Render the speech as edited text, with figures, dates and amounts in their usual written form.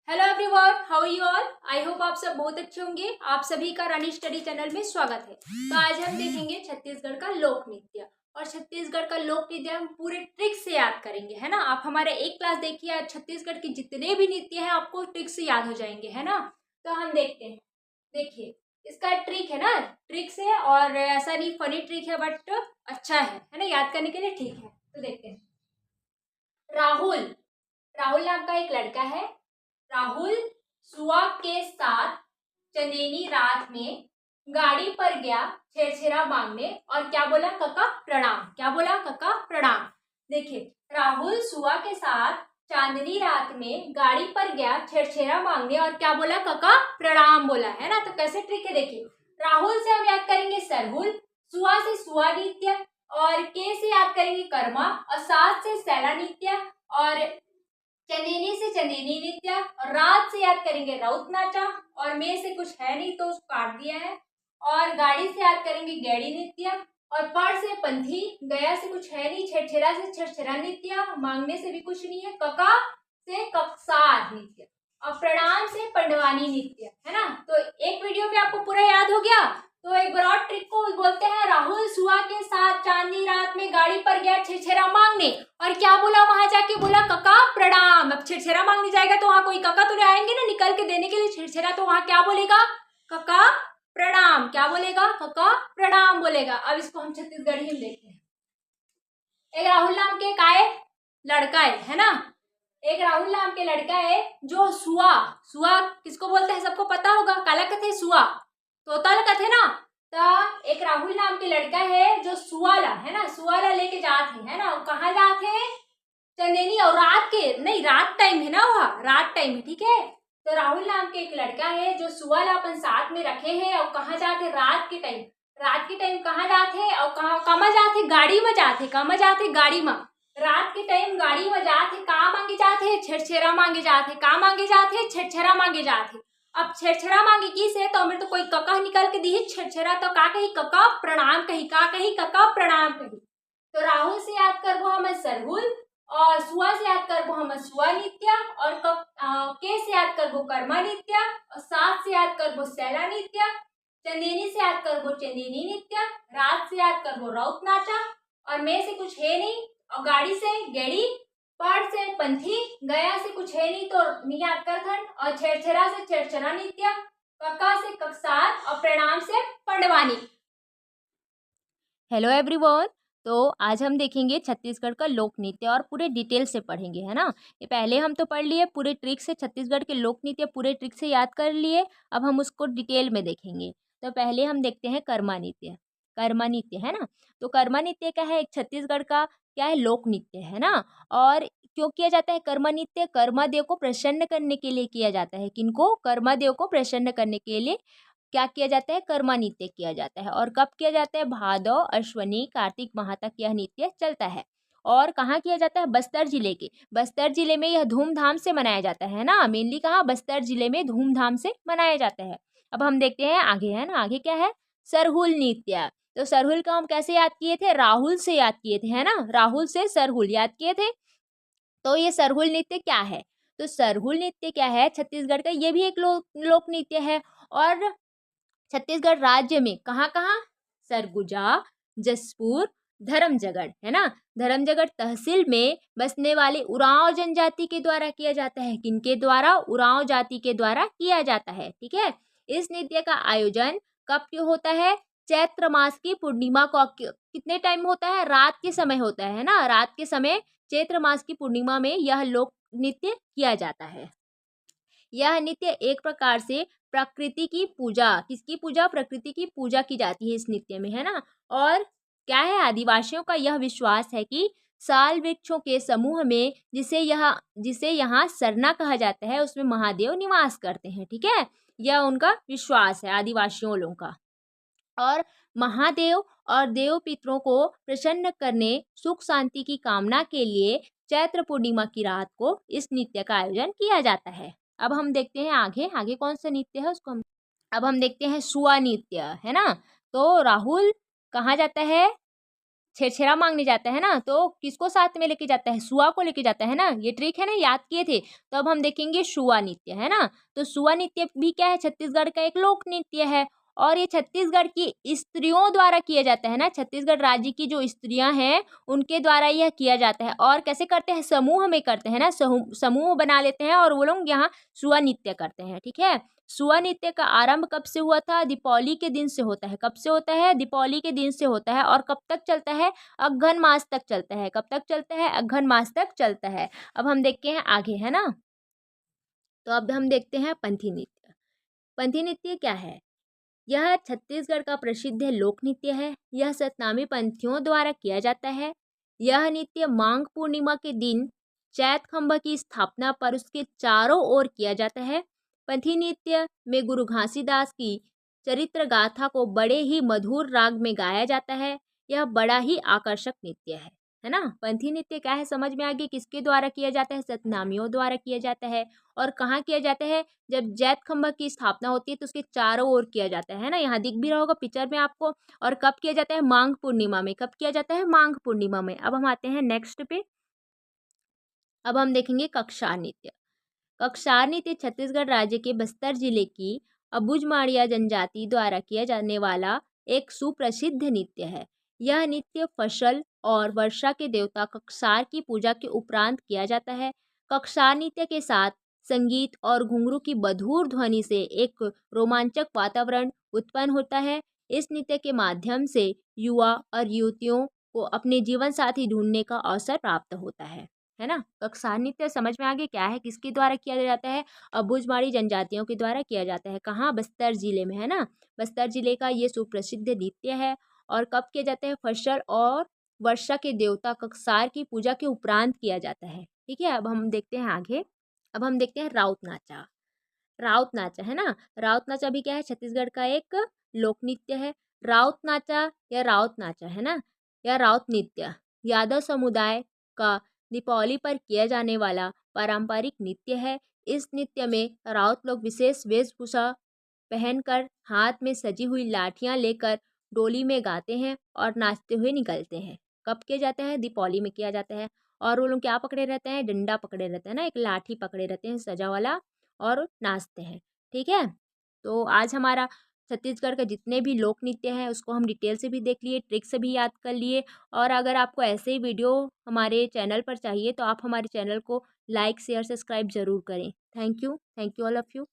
Hello everyone, how are you all. I hope आप सब बहुत अच्छे होंगे। आप सभी का रानी स्टडी चैनल में स्वागत है। तो आज हम देखेंगे छत्तीसगढ़ का लोक नृत्य। और छत्तीसगढ़ का लोक नृत्य हम पूरे ट्रिक से याद करेंगे, है ना। आप हमारे एक क्लास देखिए, आज छत्तीसगढ़ के जितने भी नृत्य हैं आपको ट्रिक से याद हो जाएंगे, है ना। तो हम देखते हैं। देखिए, इसका ट्रिक है ना, ट्रिक से, और ऐसा नहीं फनी ट्रिक है बट अच्छा है ना, याद करने के लिए ठीक है। तो देखते हैं। राहुल, राहुल नाम का एक लड़का है। राहुल सुआ के साथ चंदेनी रात में गाड़ी पर गया छेरछेरा मांगने, और क्या बोला? कका प्रणाम। क्या बोला? कका प्रणाम। देखिए, राहुल सुआ के साथ चांदनी रात में गाड़ी पर गया छेरछेरा मांगने, और क्या बोला? कका प्रणाम बोला, है ना। तो कैसे ट्रिक है देखिए। राहुल से हम याद करेंगे सरहुल, सुआ से सुआ नृत्य, और के से याद करेंगे कर्मा, और सात से सैला नृत्य, और चंदेनी से चंदेनी नृत्य, और रात से याद करेंगे राउत नाचा, और में से कुछ है नहीं तो उसको काट दिया है, और गाड़ी से याद करेंगे गैड़ी नृत्य, और पर से पंथी, गया से कुछ है नहीं, छेरछेरा से छेरछेरा नृत्य, मांगने से भी कुछ नहीं है, कका से ककसार नृत्य, और प्रणाम से पंडवानी नृत्य, है ना। तो एक वीडियो में आपको पूरा याद हो गया। तो एक बार और ट्रिक को बोलते हैं। राहुल सुआ के साथ चांदनी रात में गाड़ी पर गया छेरछेरा मांगने, और क्या बोला? वहां जाके बोला कका प्रणाम। अब छेरछेरा मांगने जाएगा तो वहां कोई कका तो नहीं आएंगे ना निकल के देने के लिए छेरछेरा, तो वहां क्या बोलेगा? कका प्रणाम। क्या बोलेगा? कका प्रणाम बोलेगा। अब इसको हम छत्तीसगढ़ी में देखते हैं। एक राहुल नाम के काय लड़का है ना। एक राहुल नाम के लड़का है जो सुआ, सुआ किसको बोलते हैं सबको पता होगा, काला कथे सुआ, तोता कथे ना। तो एक राहुल नाम के लड़का है जो सुआला, है ना, सुआला लेके जाते है ना। कहाँ जाते हैं? चंदेनी। और रात के नहीं, रात टाइम है ना, वहाँ रात टाइम है, ठीक है। तो राहुल नाम के एक लड़का है जो सुआला अपन साथ में रखे हैं, और कहाँ जाते? रात के टाइम। रात के टाइम कहाँ जाते? और कहाँ जाते? गाड़ी में जाते। कहाँ जाते? गाड़ी में। रात के टाइम गाड़ी में जाते, कहाँ मांगे जाते? छेरछेरा मांगे जाते। कहाँ मांगे जाते? छेरछेरा मांगे जाते। अब छेरछेरा मांगे की से तो हमें तो कोई कका निकल के दी छेरछेरा, तो का कही? कका प्रणाम कही। का कही? कका प्रणाम कही। तो राहुल से याद करबो हमें सरहुल, और सुआ से याद करबो हमें सुआ नृत्य, और के से याद करबो कर्मा नृत्य, और सात से याद करबो सैला नृत्य, चंदेनी से याद करबो चंदेनी नृत्य, रात से याद करबो राउत नाचा, और में से कुछ है नहीं, और गाड़ी से गेड़ी, पाठ से पंथी, गया से कुछ है नहीं तो नहीं याद करथन, और छेरछेरा से छेरछेरा नृत्य, कक्का से ककसार, और प्रणाम से पंडवानी। Hello everyone. तो आज हम देखेंगे छत्तीसगढ़ का लोक नृत्य और पूरे डिटेल से पढ़ेंगे, है ना। ये पहले हम तो पढ़ लिए पूरे ट्रिक से, छत्तीसगढ़ के लोक नृत्य पूरे ट्रिक से याद कर लिए। अब हम उसको डिटेल में देखेंगे। तो पहले हम देखते हैं कर्मा नृत्य। कर्मा नृत्य, है ना। तो कर्मा नृत्य क्या है? एक छत्तीसगढ़ का क्या है? लोक नृत्य, है ना। और क्यों किया जाता है कर्मा नृत्य? कर्मा देव को प्रसन्न करने के लिए किया जाता है। किनको? कर्मा देव को प्रसन्न करने के लिए क्या किया जाता है? कर्मा नृत्य किया जाता है। और कब किया जाता है? भादौ, अश्वनी, कार्तिक माह तक यह नृत्य चलता है। और कहाँ किया जाता है? बस्तर जिले के, बस्तर जिले में यह धूमधाम से मनाया जाता है ना। मेनली कहाँ? बस्तर जिले में धूमधाम से मनाया जाता है। अब हम देखते हैं आगे, है ना। आगे क्या है? सरहुल नृत्य। तो सरहुल का हम कैसे याद किए थे? राहुल से याद किए थे, है ना। राहुल से सरहुल याद किए थे। तो ये सरहुल नृत्य क्या है? तो सरहुल नृत्य क्या है? छत्तीसगढ़ का ये भी एक लोक नृत्य है। और छत्तीसगढ़ राज्य में कहाँ कहाँ? सरगुजा, जसपुर, धर्मजगढ़, है ना। धर्मजगढ़ तहसील में बसने वाले उरांव जनजाति के द्वारा किया जाता है। किनके द्वारा? उरांव जाति के द्वारा किया जाता है, ठीक है। इस नृत्य का आयोजन कब क्यों होता है? चैत्र मास की पूर्णिमा को। कितने टाइम होता है? रात के समय होता है ना। रात के समय चैत्र मास की पूर्णिमा में यह लोक नृत्य किया जाता है। यह नृत्य एक प्रकार से प्रकृति की पूजा, किसकी पूजा? प्रकृति की पूजा की जाती है इस नृत्य में, है ना। और क्या है? आदिवासियों का यह विश्वास है कि साल वृक्षों के समूह में जिसे यहाँ सरना कहा जाता है, उसमें महादेव निवास करते हैं, ठीक है। यह उनका विश्वास है आदिवासियों लोगों का। और महादेव और देव पितरों को प्रसन्न करने, सुख शांति की कामना के लिए चैत्र पूर्णिमा की रात को इस नृत्य का आयोजन किया जाता है। अब हम देखते हैं आगे, आगे कौन सा नृत्य है उसको अब हम देखते हैं सुआ नृत्य, है ना। तो राहुल कहाँ जाता है? छेरछेरा मांगने जाता है ना, तो किसको साथ में लेके जाता है? सुआ को लेके जाता है ना। ये ट्रिक है ना, याद किए थे। तो अब हम देखेंगे सुआ नृत्य, है ना। तो सुआ नृत्य भी क्या है? छत्तीसगढ़ का एक लोक नृत्य है और ये छत्तीसगढ़ की स्त्रियों द्वारा किया जाता है ना। छत्तीसगढ़ राज्य की जो स्त्रियां हैं उनके द्वारा यह किया जाता है। और कैसे करते हैं? समूह में करते हैं ना। समूह बना लेते हैं और वो लोग यहाँ सुआ नृत्य करते हैं। ठीक है। सुआ नृत्य का आरंभ कब से हुआ था? दीपावली के दिन से होता है। कब से होता है? दीपावली के दिन से होता है। और कब तक चलता है? अघ्घन मास तक चलता है। कब तक चलता है? अघ्घन मास तक चलता है। अब हम देखते हैं आगे, है ना। तो अब हम देखते हैं पंथी नृत्य। पंथी नृत्य क्या है? यह छत्तीसगढ़ का प्रसिद्ध लोक नृत्य है। यह सतनामी पंथियों द्वारा किया जाता है। यह नृत्य माघ पूर्णिमा के दिन चैत खंभा की स्थापना पर उसके चारों ओर किया जाता है। पंथी नृत्य में गुरु घासीदास की चरित्र गाथा को बड़े ही मधुर राग में गाया जाता है। यह बड़ा ही आकर्षक नृत्य है ना। पंथी नृत्य क्या है? समझ में आ गया। किसके द्वारा किया जाता है? सतनामियों द्वारा किया जाता है। और कहाँ किया जाता है? जब जैत खंभा की स्थापना होती है तो उसके चारों ओर किया जाता है ना। यहाँ दिख भी रहा होगा पिक्चर में आपको। और कब किया जाता है? माघ पूर्णिमा में। कब किया जाता है? माघ पूर्णिमा में। अब हम आते हैं नेक्स्ट पे। अब हम देखेंगे कक्षार नृत्य। कक्षार नृत्य छत्तीसगढ़ राज्य के बस्तर जिले की अबुझमाड़िया जनजाति द्वारा किया जाने वाला एक सुप्रसिद्ध नृत्य है। यह नृत्य फसल और वर्षा के देवता कक्षार की पूजा के उपरांत किया जाता है। कक्षार नृत्य के साथ संगीत और घुंघरू की मधुर ध्वनि से एक रोमांचक वातावरण उत्पन्न होता है। इस नृत्य के माध्यम से युवा और युवतियों को अपने जीवन साथी ढूंढने का अवसर प्राप्त होता है ना। कक्षार नृत्य समझ में आ गया क्या है? किसके द्वारा किया जाता है? अबुझमाड़ी जनजातियों के द्वारा किया जाता है। कहाँ? बस्तर जिले में, है ना। बस्तर जिले का ये सुप्रसिद्ध नृत्य है। और कब किया जाता है? फसल और वर्षा के देवता कक्षार की पूजा के उपरांत किया जाता है। ठीक है। अब हम देखते हैं आगे। अब हम देखते हैं राउत नाचा। राउत नाचा, है ना। राउत नाचा भी क्या है? छत्तीसगढ़ का एक लोक नृत्य है। राउत नाचा या राउत नाचा, है ना, या राउत नृत्य यादव समुदाय का दीपावली पर किया जाने वाला पारंपरिक नृत्य है। इस नृत्य में राउत लोग विशेष वेशभूषा पहनकर हाथ में सजी हुई लाठियां लेकर डोली में गाते हैं और नाचते हुए निकलते हैं। कब किया जाता है? दीपावली में किया जाता है। और वो लोग क्या पकड़े रहते हैं? डंडा पकड़े रहते हैं ना, एक लाठी पकड़े रहते हैं सजा वाला, और नाचते हैं। ठीक है। तो आज हमारा छत्तीसगढ़ का जितने भी लोक नृत्य हैं उसको हम डिटेल से भी देख लिए, ट्रिक से भी याद कर लिए। और अगर आपको ऐसे ही वीडियो हमारे चैनल पर चाहिए तो आप हमारे चैनल को लाइक शेयर सब्सक्राइब ज़रूर करें। Thank you all of you.